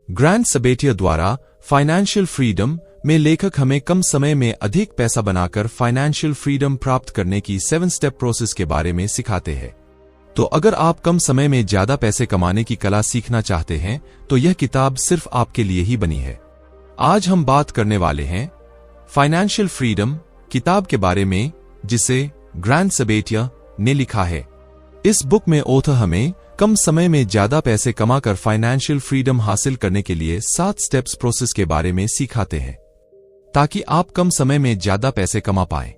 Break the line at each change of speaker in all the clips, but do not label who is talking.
Grand सबेटिया द्वारा financial freedom में लेखक हमें कम समय में अधिक पैसा बनाकर फाइनेंशियल फ्रीडम प्राप्त करने की 7 स्टेप प्रोसेस के बारे में सिखाते हैं। तो अगर आप कम समय में ज्यादा पैसे कमाने की कला सीखना चाहते हैं तो यह किताब सिर्फ आपके लिए ही बनी है। आज हम बात करने वाले हैं फाइनेंशियल फ्रीडम किताब के बारे में, जिसे ग्रैंड सबेटिया ने लिखा है। इस बुक में ऑथर हमें कम समय में ज्यादा पैसे कमाकर फाइनेंशियल फ्रीडम हासिल करने के लिए 7 स्टेप्स प्रोसेस के बारे में सिखाते हैं, ताकि आप कम समय में ज्यादा पैसे कमा पाएं।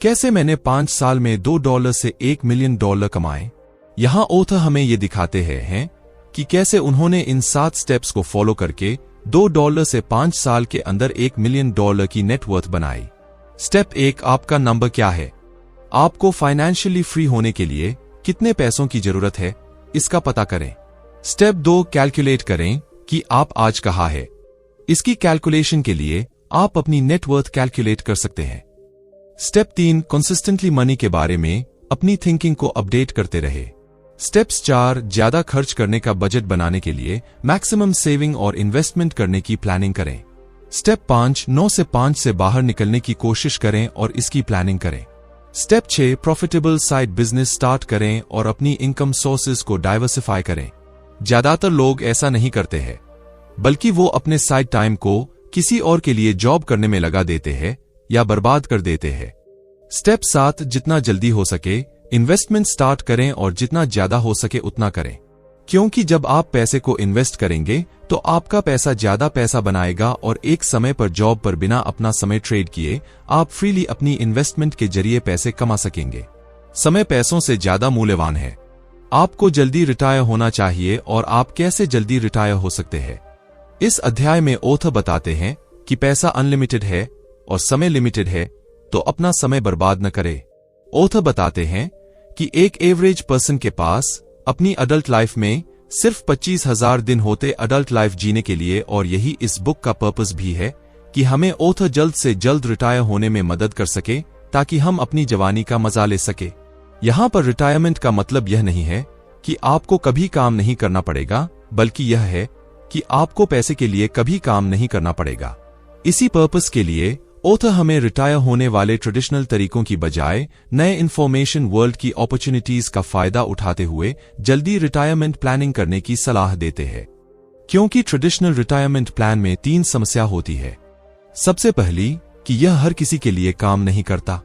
कैसे मैंने 5 साल में $2 से $1 मिलियन कमाए। यहां ऑथर हमें यह दिखाते हैं कि कैसे उन्होंने इन 7 स्टेप्स को फॉलो करके $2 से 5 साल के अंदर $1 मिलियन की नेटवर्थ बनाई। स्टेप 1, आपका नंबर क्या है। आपको फाइनेंशियली फ्री होने के लिए कितने पैसों की जरूरत है, इसका पता करें। स्टेप 2, कैलकुलेट करें कि आप आज कहाँ है। इसकी कैलकुलेशन के लिए आप अपनी नेटवर्थ कैलकुलेट कर सकते हैं। स्टेप 3, कंसिस्टेंटली मनी के बारे में अपनी थिंकिंग को अपडेट करते रहे। स्टेप्स 4, ज्यादा खर्च करने का बजट बनाने के लिए मैक्सिमम सेविंग और इन्वेस्टमेंट करने की प्लानिंग करें। स्टेप 5, 9 से 5 से बाहर निकलने की कोशिश करें और इसकी प्लानिंग करें। Step 6, profitable side business start करें और अपनी इनकम सोर्सेज को डाइवर्सिफाई करें। ज्यादातर लोग ऐसा नहीं करते हैं, बल्कि वो अपने साइड टाइम को किसी और के लिए जॉब करने में लगा देते हैं या बर्बाद कर देते हैं। स्टेप 7, जितना जल्दी हो सके इन्वेस्टमेंट स्टार्ट करें और जितना ज्यादा हो सके उतना करें, क्योंकि जब आप पैसे को इन्वेस्ट करेंगे तो आपका पैसा ज्यादा पैसा बनाएगा और एक समय पर जॉब पर बिना अपना समय ट्रेड किए आप फ्रीली अपनी इन्वेस्टमेंट के जरिए पैसे कमा सकेंगे। समय पैसों से ज्यादा मूल्यवान है। आपको जल्दी रिटायर होना चाहिए और आप कैसे जल्दी रिटायर हो सकते हैं। इस अध्याय में ऑथर बताते हैं कि पैसा अनलिमिटेड है और समय लिमिटेड है, तो अपना समय बर्बाद न करें। ऑथर बताते हैं कि एक एवरेज पर्सन के पास अपनी अडल्ट लाइफ में सिर्फ 25,000 दिन होते अडल्ट लाइफ जीने के लिए, और यही इस बुक का पर्पस भी है कि हमें ऑथर जल्द से जल्द रिटायर होने में मदद कर सके, ताकि हम अपनी जवानी का मजा ले सके। यहां पर रिटायरमेंट का मतलब यह नहीं है कि आपको कभी काम नहीं करना पड़ेगा, बल्कि यह है कि आपको पैसे के लिए कभी काम नहीं करना पड़ेगा। इसी पर्पस के लिए ऑथर हमें रिटायर होने वाले ट्रेडिशनल तरीकों की बजाय नए इंफॉर्मेशन वर्ल्ड की अपॉर्चुनिटीज का फायदा उठाते हुए जल्दी रिटायरमेंट प्लानिंग करने की सलाह देते हैं। क्योंकि ट्रेडिशनल रिटायरमेंट प्लान में 3 समस्या होती है। सबसे पहली कि यह हर किसी के लिए काम नहीं करता।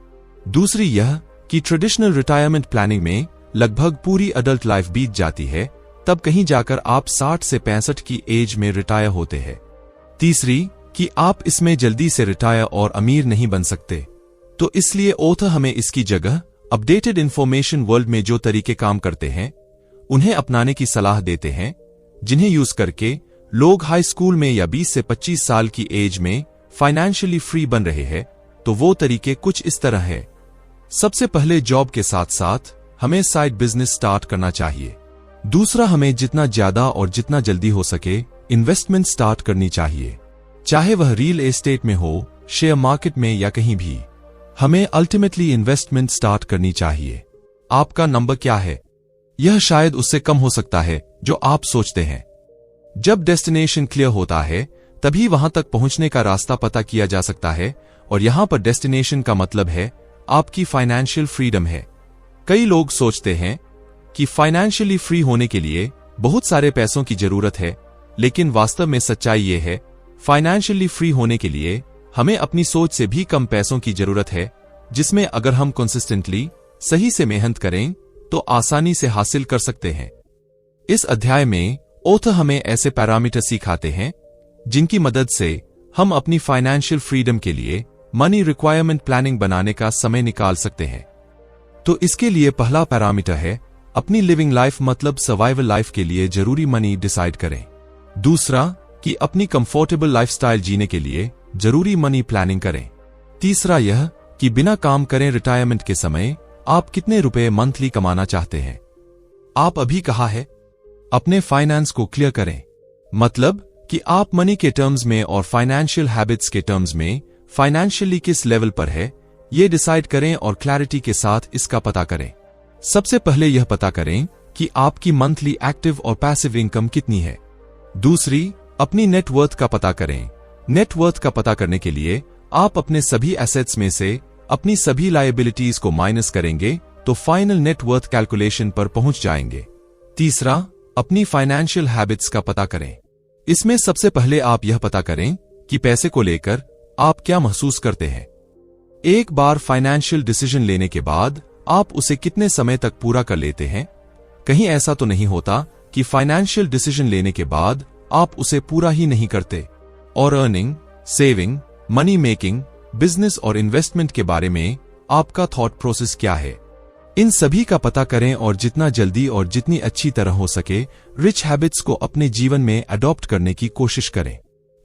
दूसरी यह कि ट्रेडिशनल रिटायरमेंट प्लानिंग में लगभग पूरी अडल्ट लाइफ बीत जाती है, तब कहीं जाकर आप 60 से 65 की एज में रिटायर होते हैं। तीसरी कि आप इसमें जल्दी से रिटायर और अमीर नहीं बन सकते। तो इसलिए ऑथर हमें इसकी जगह अपडेटेड इंफॉर्मेशन वर्ल्ड में जो तरीके काम करते हैं उन्हें अपनाने की सलाह देते हैं, जिन्हें यूज करके लोग हाई स्कूल में या 20 से 25 साल की एज में फाइनेंशियली फ्री बन रहे हैं। तो वो तरीके कुछ इस तरह है। सबसे पहले जॉब के साथ साथ हमें साइड बिजनेस स्टार्ट करना चाहिए। दूसरा, हमें जितना ज्यादा और जितना जल्दी हो सके इन्वेस्टमेंट स्टार्ट करनी चाहिए, चाहे वह रियल एस्टेट में हो, शेयर मार्केट में या कहीं भी। हमें अल्टीमेटली इन्वेस्टमेंट स्टार्ट करनी चाहिए। आपका नंबर क्या है, यह शायद उससे कम हो सकता है जो आप सोचते हैं। जब डेस्टिनेशन क्लियर होता है तभी वहां तक पहुंचने का रास्ता पता किया जा सकता है, और यहां पर डेस्टिनेशन का मतलब है आपकी फाइनेंशियल फ्रीडम है। कई लोग सोचते हैं कि फाइनेंशियली फ्री होने के लिए बहुत सारे पैसों की जरूरत है, लेकिन वास्तव में सच्चाई यह है फाइनेंशियली फ्री होने के लिए हमें अपनी सोच से भी कम पैसों की जरूरत है, जिसमें अगर हम कंसिस्टेंटली सही से मेहनत करें तो आसानी से हासिल कर सकते हैं। इस अध्याय में ऑथर हमें ऐसे पैरामीटर सिखाते हैं जिनकी मदद से हम अपनी फाइनेंशियल फ्रीडम के लिए मनी रिक्वायरमेंट प्लानिंग बनाने का समय निकाल सकते हैं। तो इसके लिए पहला पैरामीटर है अपनी लिविंग लाइफ मतलब सर्वाइवल लाइफ के लिए जरूरी मनी डिसाइड करें। दूसरा कि अपनी कंफर्टेबल लाइफस्टाइल जीने के लिए जरूरी मनी प्लानिंग करें। तीसरा यह कि बिना काम करें रिटायरमेंट के समय आप कितने रुपए मंथली कमाना चाहते हैं। आप अभी कहाँ है, अपने फाइनेंस को क्लियर करें, मतलब कि आप मनी के टर्म्स में और फाइनेंशियल हैबिट्स के टर्म्स में फाइनेंशियली किस लेवल पर है ये डिसाइड करें और क्लैरिटी के साथ इसका पता करें। सबसे पहले यह पता करें कि आपकी मंथली एक्टिव और पैसिव इनकम कितनी है। दूसरी अपनी नेटवर्थ का पता करें। नेटवर्थ का पता करने के लिए आप अपने सभी एसेट्स में से अपनी सभी लायबिलिटीज को माइनस करेंगे तो फाइनल नेटवर्थ कैलकुलेशन पर पहुंच जाएंगे। तीसरा, अपनी फाइनेंशियल हैबिट्स का पता करें। इसमें सबसे पहले आप यह पता करें कि पैसे को लेकर आप क्या महसूस करते हैं। एक बार फाइनेंशियल डिसीजन लेने के बाद आप उसे कितने समय तक पूरा कर लेते हैं। कहीं ऐसा तो नहीं होता कि फाइनेंशियल डिसीजन लेने के बाद आप उसे पूरा ही नहीं करते। और earning, saving, money making, business और इन्वेस्टमेंट के बारे में आपका थॉट प्रोसेस क्या है। इन सभी का पता करें और जितना जल्दी और जितनी अच्छी तरह हो सके रिच हैबिट्स को अपने जीवन में अडॉप्ट करने की कोशिश करें।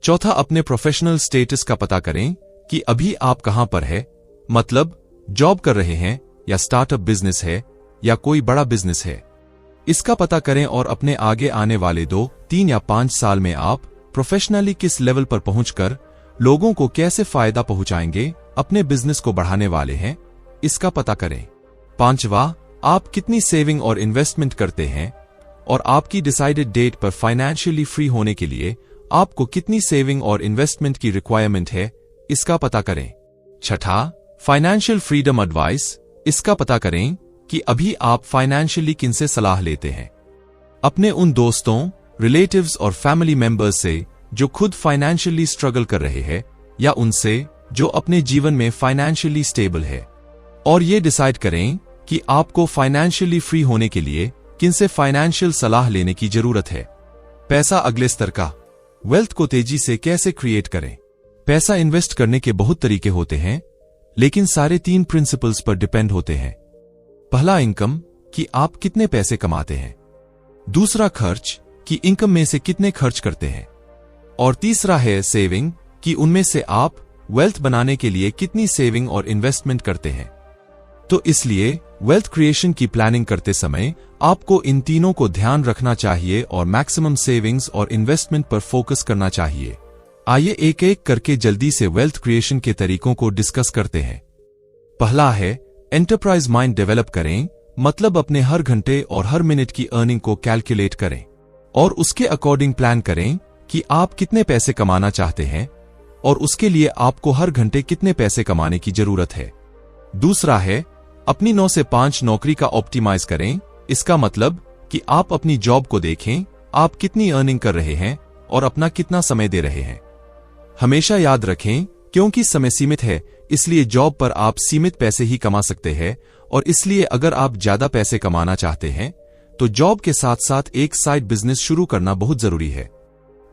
चौथा, अपने प्रोफेशनल स्टेटस का पता करें कि अभी आप कहां पर है, मतलब जॉब कर रहे हैं या स्टार्टअप बिजनेस है या कोई बड़ा बिजनेस है। इसका पता करें और अपने आगे आने वाले 2, 3 या 5 साल में आप प्रोफेशनली किस लेवल पर पहुंचकर लोगों को कैसे फायदा पहुंचाएंगे, अपने बिजनेस को बढ़ाने वाले हैं, इसका पता करें। पांचवा, आप कितनी सेविंग और इन्वेस्टमेंट करते हैं और आपकी डिसाइडेड डेट पर फाइनेंशियली फ्री होने के लिए आपको कितनी सेविंग और इन्वेस्टमेंट की रिक्वायरमेंट है, इसका पता करें। छठा, फाइनेंशियल फ्रीडम एडवाइस। इसका पता करें कि अभी आप फाइनेंशियली किनसे सलाह लेते हैं। अपने उन दोस्तों, रिलेटिव्स और फैमिली मेंबर्स से जो खुद फाइनेंशियली स्ट्रगल कर रहे हैं या उनसे जो अपने जीवन में फाइनेंशियली स्टेबल है। और ये डिसाइड करें कि आपको फाइनेंशियली फ्री होने के लिए किनसे फाइनेंशियल सलाह लेने की जरूरत है। पैसा अगले स्तर का। वेल्थ को तेजी से कैसे क्रिएट करें। पैसा इन्वेस्ट करने के बहुत तरीके होते हैं, लेकिन सारे 3 प्रिंसिपल्स पर डिपेंड होते हैं। पहला, इनकम, कि आप कितने पैसे कमाते हैं। दूसरा, खर्च, कि इनकम में से कितने खर्च करते हैं। और तीसरा है सेविंग, कि उनमें से आप वेल्थ बनाने के लिए कितनी सेविंग और इन्वेस्टमेंट करते हैं। तो इसलिए वेल्थ क्रिएशन की प्लानिंग करते समय आपको इन तीनों को ध्यान रखना चाहिए और मैक्सिमम सेविंग्स और इन्वेस्टमेंट पर फोकस करना चाहिए। आइए एक एक करके जल्दी से वेल्थ क्रिएशन के तरीकों को डिस्कस करते हैं। पहला है एंटरप्राइज माइंड डेवलप करें, मतलब अपने हर घंटे और हर मिनट की अर्निंग को कैलकुलेट करें और उसके अकॉर्डिंग प्लान करें कि आप कितने पैसे कमाना चाहते हैं और उसके लिए आपको हर घंटे कितने पैसे कमाने की जरूरत है। दूसरा है अपनी 9 से 5 नौकरी का ऑप्टिमाइज करें। इसका मतलब कि आप अपनी जॉब को देखें, आप कितनी अर्निंग कर रहे हैं और अपना कितना समय दे रहे हैं। हमेशा याद रखें, क्योंकि समय सीमित है, इसलिए जॉब पर आप सीमित पैसे ही कमा सकते हैं और इसलिए अगर आप ज्यादा पैसे कमाना चाहते हैं तो जॉब के साथ साथ एक साइड बिजनेस शुरू करना बहुत जरूरी है।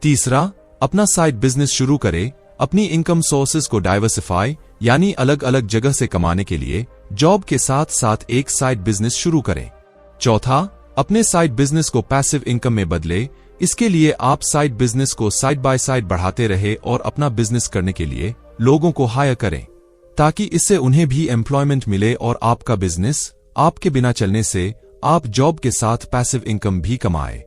तीसरा, अपना साइड बिजनेस शुरू करें। अपनी इनकम सोर्सेज को डाइवर्सिफाई, यानी अलग अलग जगह से कमाने के लिए जॉब के साथ साथ एक साइड बिजनेस शुरू करें। चौथा, अपने साइड बिजनेस को पैसिव इनकम में बदले। इसके लिए आप साइड बिजनेस को साइड बाय साइड बढ़ाते रहे और अपना बिजनेस करने के लिए लोगों को हायर करें ताकि इससे उन्हें भी एम्प्लॉयमेंट मिले और आपका बिजनेस आपके बिना चलने से आप जॉब के साथ पैसिव इनकम भी कमाए।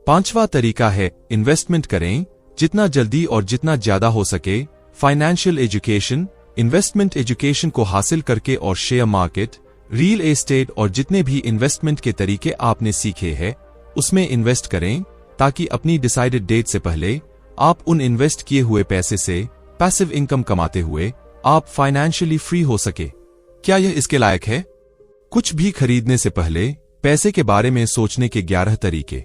पांचवा तरीका है इन्वेस्टमेंट करें, जितना जल्दी और जितना ज्यादा हो सके। फाइनेंशियल एजुकेशन, इन्वेस्टमेंट एजुकेशन को हासिल करके और शेयर मार्केट, रियल एस्टेट और जितने भी इन्वेस्टमेंट के तरीके आपने सीखे हैं उसमें इन्वेस्ट करें ताकि अपनी डिसाइडेड डेट से पहले आप उन इन्वेस्ट किए हुए पैसे से पैसिव इनकम कमाते हुए आप फाइनेंशियली फ्री हो सके। क्या यह इसके लायक है? कुछ भी खरीदने से पहले पैसे के बारे में सोचने के 11 तरीके।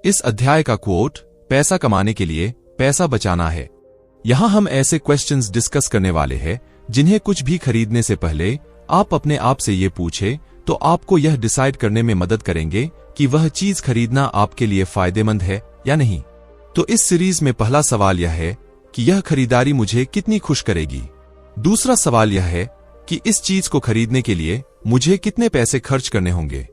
इस अध्याय का कोट पैसा कमाने के लिए पैसा बचाना है। यहां हम ऐसे क्वेश्चंस डिस्कस करने वाले हैं जिन्हें कुछ भी खरीदने से पहले आप अपने आप से ये पूछे तो आपको यह डिसाइड करने में मदद करेंगे कि वह चीज खरीदना आपके लिए फायदेमंद है या नहीं। तो इस सीरीज में पहला सवाल यह है कि यह खरीदारी मुझे कितनी खुश करेगी। दूसरा सवाल यह है कि इस चीज को खरीदने के लिए मुझे कितने पैसे खर्च करने होंगे।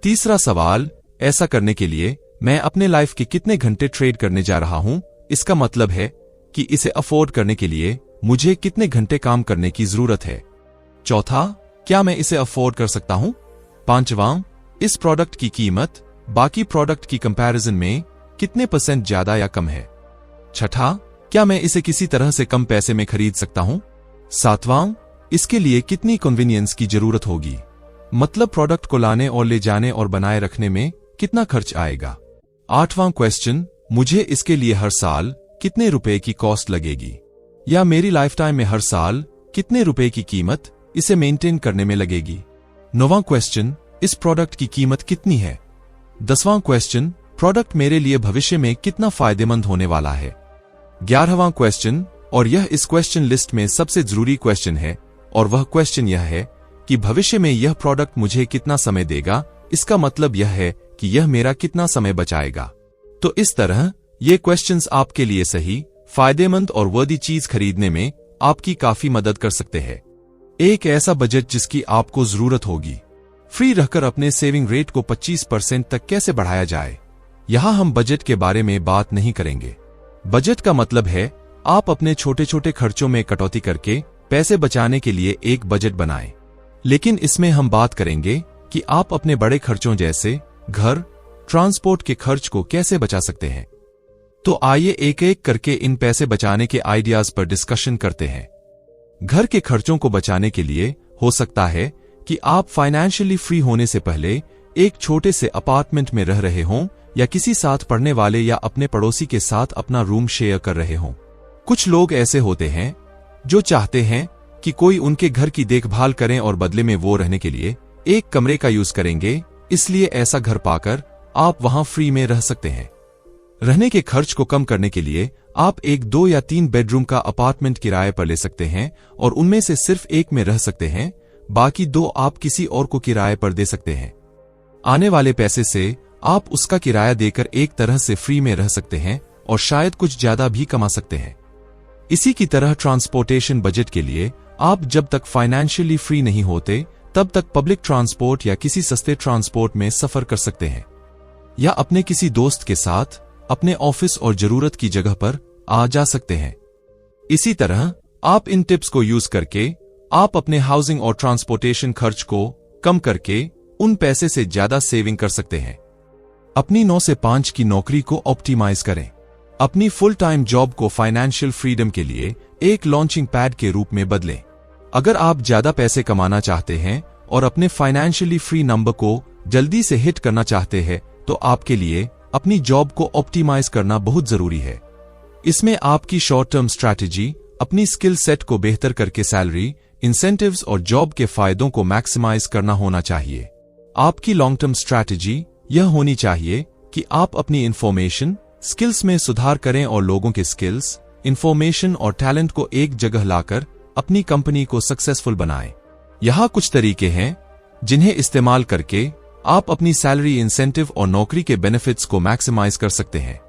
तीसरा सवाल, ऐसा करने के लिए मैं अपने लाइफ के कितने घंटे ट्रेड करने जा रहा हूं। इसका मतलब है कि इसे अफोर्ड करने के लिए मुझे कितने घंटे काम करने की जरूरत है। चौथा, क्या मैं इसे अफोर्ड कर सकता हूं। पांचवां, इस प्रोडक्ट की कीमत बाकी प्रोडक्ट की कंपैरिजन में कितने % ज्यादा या कम है। छठा, क्या मैं इसे किसी तरह से कम पैसे में खरीद सकता हूं। सातवां, इसके लिए कितनी कन्वीनियंस की जरूरत होगी, मतलब प्रोडक्ट को लाने और ले जाने और बनाए रखने में कितना खर्च आएगा। आठवां क्वेश्चन, मुझे इसके लिए हर साल कितने रुपए की कॉस्ट लगेगी, या मेरी लाइफ टाइम में हर साल कितने रुपए की कीमत इसे मेंटेन करने में लगेगी। 9वां क्वेश्चन, इस प्रोडक्ट की कीमत कितनी है। 10वां क्वेश्चन, प्रोडक्ट मेरे लिए भविष्य में कितना फायदेमंद होने वाला है। 11वां क्वेश्चन, और यह इस क्वेश्चन लिस्ट में सबसे जरूरी क्वेश्चन है, और वह क्वेश्चन यह है कि भविष्य में यह प्रोडक्ट मुझे कितना समय देगा। इसका मतलब यह है कि यह मेरा कितना समय बचाएगा। तो इस तरह ये क्वेश्चंस आपके लिए सही, फायदेमंद और वर्दी चीज खरीदने में आपकी काफी मदद कर सकते हैं। एक ऐसा बजट जिसकी आपको जरूरत होगी। फ्री रहकर अपने सेविंग रेट को 25% तक कैसे बढ़ाया जाए। यहां हम बजट के बारे में बात नहीं करेंगे। बजट का मतलब है आप अपने छोटे छोटे खर्चों में कटौती करके पैसे बचाने के लिए एक बजट बनाएं। लेकिन इसमें हम बात करेंगे कि आप अपने बड़े खर्चों जैसे घर, ट्रांसपोर्ट के खर्च को कैसे बचा सकते हैं। तो आइए एक एक करके इन पैसे बचाने के आइडियाज पर डिस्कशन करते हैं। घर के खर्चों को बचाने के लिए हो सकता है कि आप फाइनेंशियली फ्री होने से पहले एक छोटे से अपार्टमेंट में रह रहे हों, या किसी साथ पढ़ने वाले या अपने पड़ोसी के साथ अपना रूम शेयर कर रहे हों। कुछ लोग ऐसे होते हैं जो चाहते हैं कि कोई उनके घर की देखभाल करें और बदले में वो रहने के लिए एक कमरे का यूज करेंगे, इसलिए ऐसा घर पाकर आप वहां फ्री में रह सकते हैं। रहने के खर्च को कम करने के लिए आप एक 2 या 3 बेडरूम का अपार्टमेंट किराए पर ले सकते हैं और उनमें से सिर्फ एक में रह सकते हैं, बाकी 2 आप किसी और को किराए पर दे सकते हैं। आने वाले पैसे से आप उसका किराया देकर एक तरह से फ्री में रह सकते हैं और शायद कुछ ज्यादा भी कमा सकते हैं। इसी की तरह ट्रांसपोर्टेशन बजट के लिए आप जब तक फाइनेंशियली फ्री नहीं होते तब तक पब्लिक ट्रांसपोर्ट या किसी सस्ते ट्रांसपोर्ट में सफर कर सकते हैं, या अपने किसी दोस्त के साथ अपने ऑफिस और जरूरत की जगह पर आ जा सकते हैं। इसी तरह आप इन टिप्स को यूज करके आप अपने हाउसिंग और ट्रांसपोर्टेशन खर्च को कम करके उन पैसे से ज्यादा सेविंग कर सकते हैं। अपनी 9 से 5 की नौकरी को ऑप्टिमाइज करें। अपनी फुल टाइम जॉब को फाइनेंशियल फ्रीडम के लिए एक लॉन्चिंग पैड के रूप में बदलें। अगर आप ज्यादा पैसे कमाना चाहते हैं और अपने फाइनेंशियली फ्री नंबर को जल्दी से हिट करना चाहते हैं, तो आपके लिए अपनी जॉब को ऑप्टिमाइज करना बहुत जरूरी है। इसमें आपकी शॉर्ट टर्म स्ट्रैटेजी अपनी स्किल सेट को बेहतर करके सैलरी, इंसेंटिव्स और जॉब के फायदों को मैक्सिमाइज करना होना चाहिए। आपकी लॉन्ग टर्म स्ट्रैटेजी यह होनी चाहिए कि आप अपनी इंफॉर्मेशन स्किल्स में सुधार करें और लोगों के स्किल्स, इंफॉर्मेशन और टैलेंट को एक जगह लाकर अपनी कंपनी को सक्सेसफुल बनाएं। यहां कुछ तरीके हैं जिन्हें इस्तेमाल करके आप अपनी सैलरी, इंसेंटिव और नौकरी के बेनिफिट्स को मैक्सिमाइज कर सकते हैं।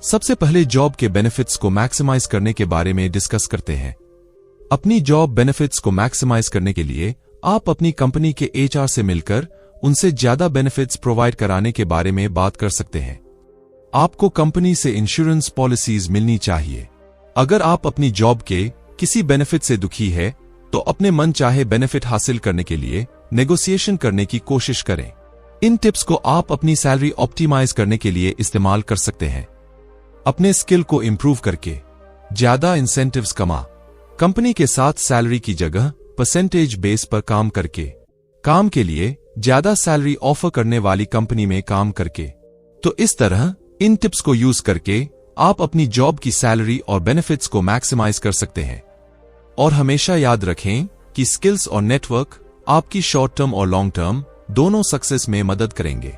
सबसे पहले जॉब के बेनिफिट्स को मैक्सिमाइज करने के बारे में डिस्कस करते हैं। अपनी जॉब बेनिफिट्स को मैक्सिमाइज करने के लिए आप अपनी कंपनी के एचआर से मिलकर उनसे ज्यादा बेनिफिट्स प्रोवाइड कराने के बारे में बात कर सकते हैं। आपको कंपनी से इंश्योरेंस पॉलिसीज मिलनी चाहिए। अगर आप अपनी जॉब के किसी बेनिफिट से दुखी है तो अपने मन चाहे बेनिफिट हासिल करने के लिए नेगोशिएशन करने की कोशिश करें। इन टिप्स को आप अपनी सैलरी ऑप्टिमाइज करने के लिए इस्तेमाल कर सकते हैं। अपने स्किल को इंप्रूव करके ज्यादा इंसेंटिव्स कमा। कंपनी के साथ सैलरी की जगह परसेंटेज बेस पर काम करके, काम के लिए ज्यादा सैलरी ऑफर करने वाली कंपनी में काम करके। तो इस तरह इन टिप्स को यूज करके आप अपनी जॉब की सैलरी और बेनिफिट्स को मैक्सिमाइज कर सकते हैं। और हमेशा याद रखें कि स्किल्स और नेटवर्क आपकी शॉर्ट टर्म और लॉन्ग टर्म दोनों सक्सेस में मदद करेंगे।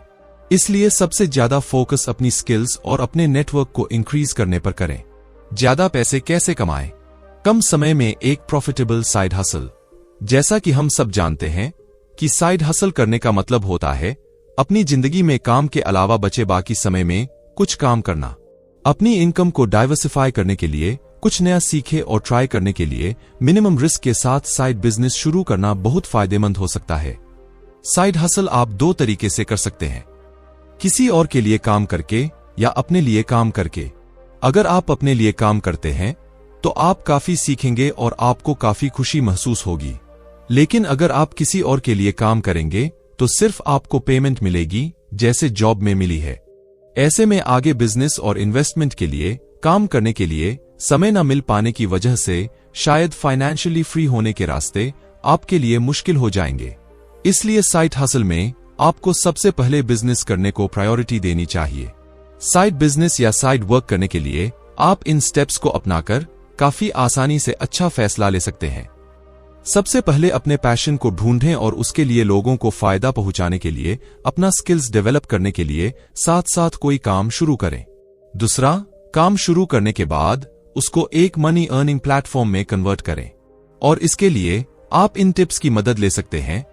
इसलिए सबसे ज्यादा फोकस अपनी स्किल्स और अपने नेटवर्क को इंक्रीज करने पर करें। ज्यादा पैसे कैसे कमाएं? कम समय में एक प्रॉफिटेबल साइड हसल। जैसा कि हम सब जानते हैं कि साइड हसल करने का मतलब होता है अपनी जिंदगी में काम के अलावा बचे बाकी समय में कुछ काम करना। अपनी इनकम को डाइवर्सिफाई करने के लिए, कुछ नया सीखे और ट्राई करने के लिए मिनिमम रिस्क के साथ साइड बिजनेस शुरू करना बहुत फायदेमंद हो सकता है। साइड हसल आप 2 तरीके से कर सकते हैं, किसी और के लिए काम करके या अपने लिए काम करके। अगर आप अपने लिए काम करते हैं तो आप काफी सीखेंगे और आपको काफी खुशी महसूस होगी। लेकिन अगर आप किसी और के लिए काम करेंगे तो सिर्फ आपको पेमेंट मिलेगी जैसे जॉब में मिली है। ऐसे में आगे बिजनेस और इन्वेस्टमेंट के लिए काम करने के लिए समय न मिल पाने की वजह से शायद फाइनेंशियली फ्री होने के रास्ते आपके लिए मुश्किल हो जाएंगे। इसलिए साइड हसल में आपको सबसे पहले बिजनेस करने को प्रायोरिटी देनी चाहिए। साइड बिजनेस या साइड वर्क करने के लिए आप इन स्टेप्स को अपनाकर काफी आसानी से अच्छा फैसला ले सकते हैं। सबसे पहले अपने पैशन को ढूंढें और उसके लिए लोगों को फायदा पहुंचाने के लिए अपना स्किल्स डेवलप करने के लिए साथ साथ कोई काम शुरू करें। दूसरा, काम शुरू करने के बाद उसको एक मनी अर्निंग प्लेटफॉर्म में कन्वर्ट करें, और इसके लिए आप इन टिप्स की मदद ले सकते हैं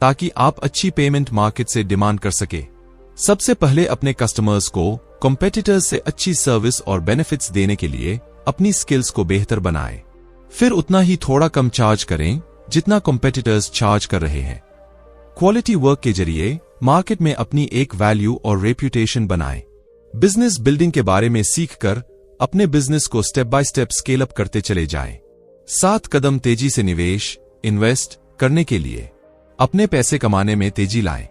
ताकि आप अच्छी पेमेंट मार्केट से डिमांड कर सके। सबसे पहले अपने कस्टमर्स को कॉम्पिटिटर्स से अच्छी सर्विस और बेनिफिट्स देने के लिए अपनी स्किल्स को बेहतर बनाएं। फिर उतना ही थोड़ा कम चार्ज करें जितना कॉम्पिटिटर्स चार्ज कर रहे हैं। क्वालिटी वर्क के जरिए मार्केट में अपनी एक वैल्यू और रेप्यूटेशन बनाएं। बिजनेस बिल्डिंग के बारे में सीखकर अपने बिजनेस को step by step scale up करते चले जाएं। 7 कदम तेजी से निवेश इन्वेस्ट करने के लिए अपने पैसे कमाने में तेजी लाएं।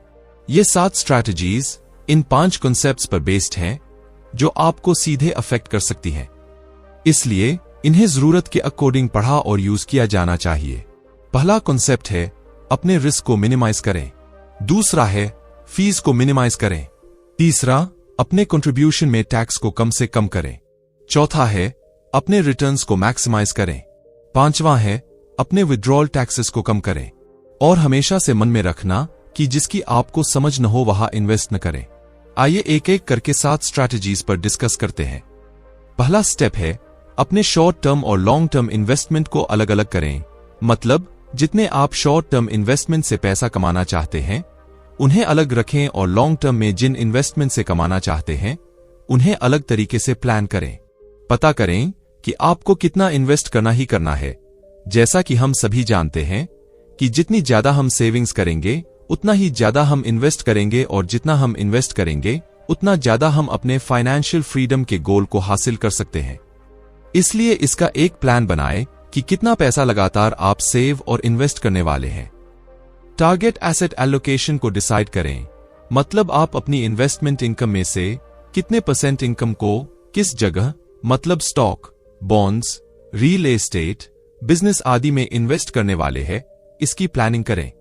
ये 7 स्ट्रैटेजीज इन 5 कॉन्सेप्ट्स पर बेस्ड हैं जो आपको सीधे अफेक्ट कर सकती हैं, इसलिए इन्हें जरूरत के अकॉर्डिंग पढ़ा और यूज किया जाना चाहिए। पहला कॉन्सेप्ट है अपने रिस्क को मिनिमाइज करें। दूसरा है फीस को मिनिमाइज करें। तीसरा, अपने कंट्रीब्यूशन में टैक्स को कम से कम करें। चौथा है अपने रिटर्न्स को मैक्सिमाइज करें। पांचवां है अपने विड्रॉल टैक्सेस को कम करें। और हमेशा से मन में रखना कि जिसकी आपको समझ न हो वहां इन्वेस्ट न करें। आइए एक एक करके 7 स्ट्रैटेजीज पर डिस्कस करते हैं। पहला स्टेप है अपने शॉर्ट टर्म और लॉन्ग टर्म इन्वेस्टमेंट को अलग अलग करें। मतलब जितने आप शॉर्ट टर्म इन्वेस्टमेंट से पैसा कमाना चाहते हैं उन्हें अलग रखें, और लॉन्ग टर्म में जिन इन्वेस्टमेंट से कमाना चाहते हैं उन्हें अलग तरीके से प्लान करें। पता करें कि आपको कितना इन्वेस्ट करना ही करना है। जैसा कि हम सभी जानते हैं कि जितनी ज्यादा हम सेविंग्स करेंगे उतना ही ज्यादा हम इन्वेस्ट करेंगे, और जितना हम इन्वेस्ट करेंगे उतना ज्यादा हम अपने फाइनेंशियल फ्रीडम के गोल को हासिल कर सकते हैं। इसलिए इसका एक प्लान बनाएं कि कितना पैसा लगातार आप सेव और इन्वेस्ट करने वाले हैं। टारगेट एसेट एलोकेशन को डिसाइड करें। मतलब आप अपनी इन्वेस्टमेंट इनकम में से कितने % इनकम को किस जगह, मतलब stock, bonds, real estate, business आदि में इन्वेस्ट करने वाले हैं, इसकी प्लानिंग करें।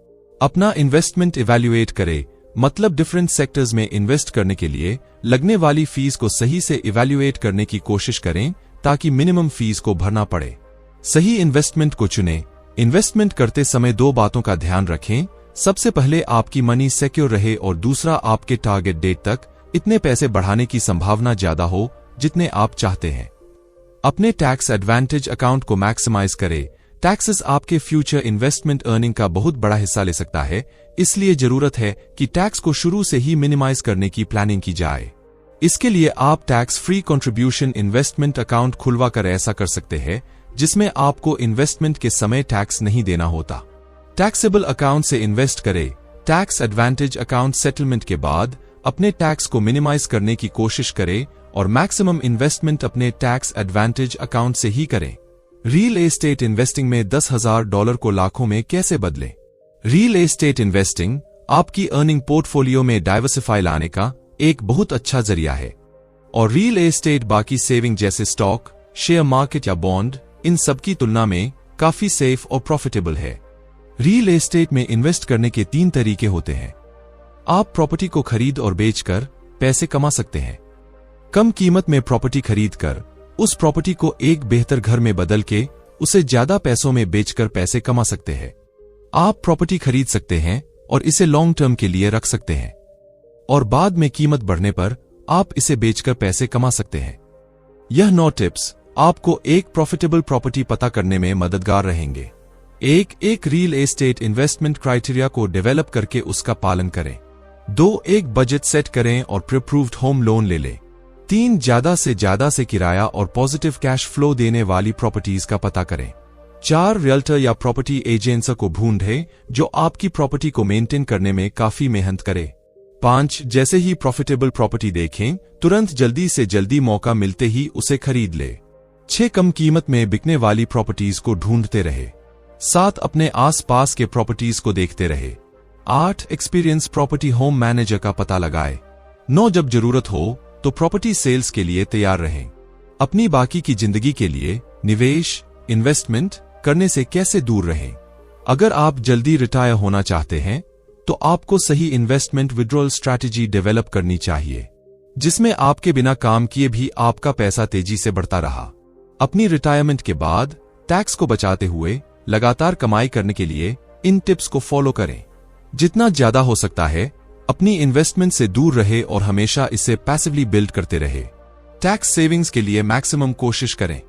अपना इन्वेस्टमेंट इवैल्यूएट करें। मतलब डिफरेंट सेक्टर्स में इन्वेस्ट करने के लिए लगने वाली फीस को सही से इवैल्यूएट करने की कोशिश करें ताकि मिनिमम फीस को भरना पड़े। सही इन्वेस्टमेंट को चुनें। इन्वेस्टमेंट करते समय 2 बातों का ध्यान रखें। सबसे पहले आपकी मनी सिक्योर रहे, और दूसरा आपके टारगेट डेट तक इतने पैसे बढ़ाने की संभावना ज्यादा हो जितने आप चाहते हैं। अपने टैक्स एडवांटेज अकाउंट को मैक्सिमाइज करें। टैक्सेस आपके फ्यूचर इन्वेस्टमेंट अर्निंग का बहुत बड़ा हिस्सा ले सकता है, इसलिए जरूरत है कि टैक्स को शुरू से ही मिनिमाइज करने की प्लानिंग की जाए। इसके लिए आप tax free contribution investment account खुलवा कर ऐसा कर सकते हैं जिसमें आपको इन्वेस्टमेंट के समय टैक्स नहीं देना होता। टैक्सेबल अकाउंट से इन्वेस्ट करें। टैक्स एडवांटेज अकाउंट सेटलमेंट के बाद अपने टैक्स को मिनिमाइज करने की कोशिश करें, और मैक्सिमम इन्वेस्टमेंट अपने टैक्स एडवांटेज अकाउंट से ही करें। रियल एस्टेट इन्वेस्टिंग में $10,000 को लाखों में कैसे बदलें। रियल एस्टेट इन्वेस्टिंग आपकी अर्निंग पोर्टफोलियो में डाइवर्सिफाई लाने का एक बहुत अच्छा जरिया है, और रियल एस्टेट बाकी सेविंग जैसे स्टॉक, शेयर मार्केट या बॉन्ड, इन सब की तुलना में काफी सेफ और प्रॉफिटेबल है। रियल एस्टेट में इन्वेस्ट करने के 3 तरीके होते हैं। आप प्रॉपर्टी को खरीद और बेचकर पैसे कमा सकते हैं। कम कीमत में प्रॉपर्टी खरीदकर उस प्रॉपर्टी को एक बेहतर घर में बदल के उसे ज्यादा पैसों में बेचकर पैसे कमा सकते हैं। आप प्रॉपर्टी खरीद सकते हैं और इसे लॉन्ग टर्म के लिए रख सकते हैं, और बाद में कीमत बढ़ने पर आप इसे बेचकर पैसे कमा सकते हैं। यह 9 टिप्स आपको एक प्रॉफिटेबल प्रॉपर्टी पता करने में मददगार रहेंगे। एक रियल एस्टेट इन्वेस्टमेंट क्राइटेरिया को डेवलप करके उसका पालन करें। 2 एक बजट सेट करें और प्री अप्रूव्ड होम लोन ले लें। 3 ज्यादा से किराया और पॉजिटिव कैश फ्लो देने वाली प्रॉपर्टीज का पता करें। 4 रियल्टर या प्रॉपर्टी एजेंट्स को ढूंढें जो आपकी प्रॉपर्टी को मेंटेन करने में काफी मेहनत करे। 5 जैसे ही प्रॉफिटेबल प्रॉपर्टी देखें तुरंत जल्दी से जल्दी मौका मिलते ही उसे खरीद ले। 6 कम कीमत में बिकने वाली प्रॉपर्टीज को ढूंढते रहे। 7 अपने आसपास के प्रॉपर्टीज को देखते रहे। 8 एक्सपीरियंस प्रॉपर्टी होम मैनेजर का पता लगाए। 9 जब जरूरत हो तो प्रॉपर्टी सेल्स के लिए तैयार रहें। अपनी बाकी की जिंदगी के लिए निवेश इन्वेस्टमेंट करने से कैसे दूर रहें। अगर आप जल्दी रिटायर होना चाहते हैं तो आपको सही इन्वेस्टमेंट विड्रॉल स्ट्रैटेजी डेवलप करनी चाहिए। जिसमें आपके बिना काम किए भी आपका पैसा तेजी से बढ़ता रहा। अपनी रिटायरमेंट के बाद टैक्स को बचाते हुए लगातार कमाई करने के लिए इन टिप्स को फॉलो करें। जितना ज्यादा हो सकता है अपनी इन्वेस्टमेंट से दूर रहे और हमेशा इसे पैसिवली बिल्ड करते रहे। टैक्स सेविंग्स के लिए मैक्सिमम कोशिश करें।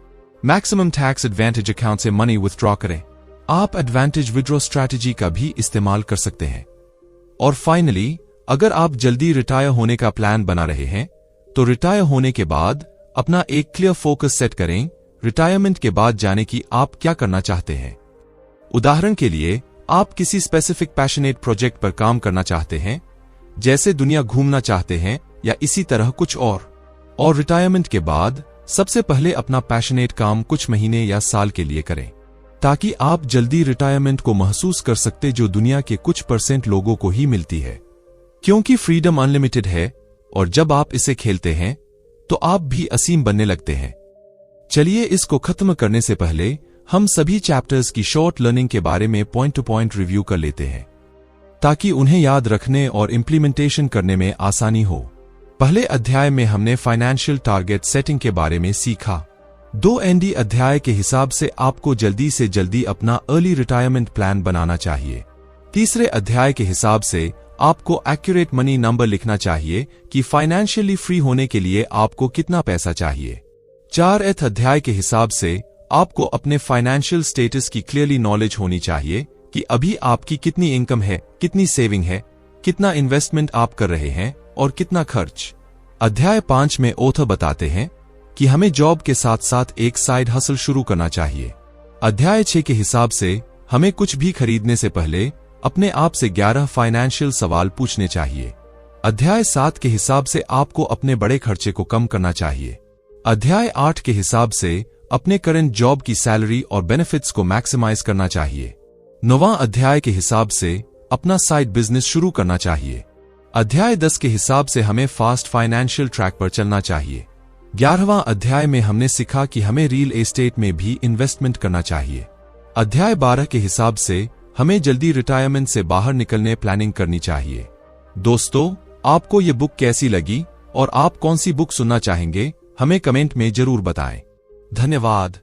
मैक्सिमम टैक्स एडवांटेज अकाउंट से मनी विथड्रॉ करें। आप एडवांटेज विथड्रॉ स्ट्रैटेजी का भी इस्तेमाल कर सकते हैं। और फाइनली, अगर आप जल्दी रिटायर होने का प्लान बना रहे हैं तो रिटायर होने के बाद अपना एक क्लियर फोकस सेट करें। रिटायरमेंट के बाद जाने की आप क्या करना चाहते हैं। उदाहरण के लिए, आप किसी स्पेसिफिक पैशनेट प्रोजेक्ट पर काम करना चाहते हैं, जैसे दुनिया घूमना चाहते हैं या इसी तरह कुछ और रिटायरमेंट के बाद सबसे पहले अपना पैशनेट काम कुछ महीने या साल के लिए करें, ताकि आप जल्दी रिटायरमेंट को महसूस कर सकते जो दुनिया के कुछ % लोगों को ही मिलती है। क्योंकि फ्रीडम अनलिमिटेड है और जब आप इसे खेलते हैं तो आप भी असीम बनने लगते हैं। चलिए, इसको खत्म करने से पहले हम सभी चैप्टर्स की शॉर्ट लर्निंग के बारे में पॉइंट टू पॉइंट रिव्यू कर लेते हैं, ताकि उन्हें याद रखने और इम्प्लीमेंटेशन करने में आसानी हो। पहले अध्याय में हमने फाइनेंशियल टारगेट सेटिंग के बारे में सीखा। 2 अध्याय के हिसाब से आपको जल्दी से जल्दी अपना अर्ली रिटायरमेंट प्लान बनाना चाहिए। तीसरे अध्याय के हिसाब से आपको एक्यूरेट मनी नंबर लिखना चाहिए कि फाइनेंशियली फ्री होने के लिए आपको कितना पैसा चाहिए। 4th अध्याय के हिसाब से आपको अपने फाइनेंशियल स्टेटस की क्लियरली नॉलेज होनी चाहिए कि अभी आपकी कितनी इनकम है, कितनी सेविंग है, कितना इन्वेस्टमेंट आप कर रहे हैं और कितना खर्च। अध्याय 5 में ऑथर बताते हैं कि हमें जॉब के साथ साथ एक साइड हसल शुरू करना चाहिए। अध्याय 6 के हिसाब से हमें कुछ भी खरीदने से पहले अपने आप से 11 फाइनेंशियल सवाल पूछने चाहिए। अध्याय 7 के हिसाब से आपको अपने बड़े खर्चे को कम करना चाहिए। अध्याय 8 के हिसाब से अपने करंट जॉब की सैलरी और बेनिफिट्स को मैक्सिमाइज करना चाहिए। 9वां अध्याय के हिसाब से अपना साइड बिजनेस शुरू करना चाहिए। अध्याय 10 के हिसाब से हमें फास्ट फाइनेंशियल ट्रैक पर चलना चाहिए। 11वां अध्याय में हमने सीखा कि हमें रियल एस्टेट में भी इन्वेस्टमेंट करना चाहिए। अध्याय 12 के हिसाब से हमें जल्दी रिटायरमेंट से बाहर निकलने प्लानिंग करनी चाहिए। दोस्तों, आपको ये बुक कैसी लगी और आप कौन सी बुक सुनना चाहेंगे, हमें कमेंट में जरूर बताएं। धन्यवाद।